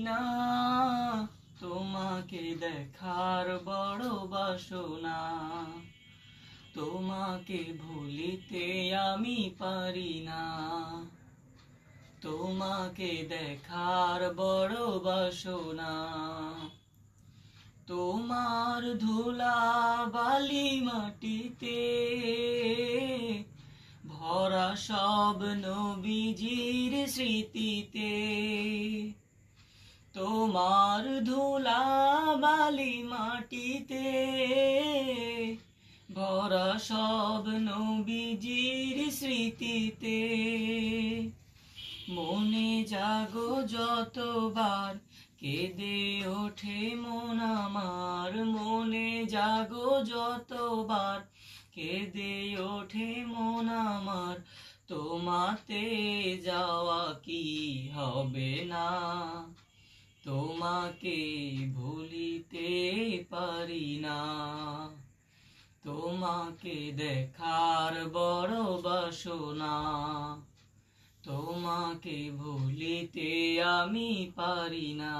না তোমাকে দেখার বড় বাসনা, তোমাকে ভুলিতে আমি পারি না। তোমাকে দেখার বড় বাসনা, তোমার ধুলা বালি মাটিতে ভরা সব নবীজির স্মৃতিতে। তোমার ধুলা বালি মাটিতে ভরা সব নবীজির স্মৃতিতে। মনে জাগো যতবার কেঁদে ওঠে মন আমার, মনে জাগো যতবার কেঁদে ওঠে মন আমার। তোমাতে যাওয়া কি হবে না, তোমাকে ভুলিতে পারি না। তোমাকে দেখার বড় বাসনা, তোমাকে ভুলিতে আমি পারি না।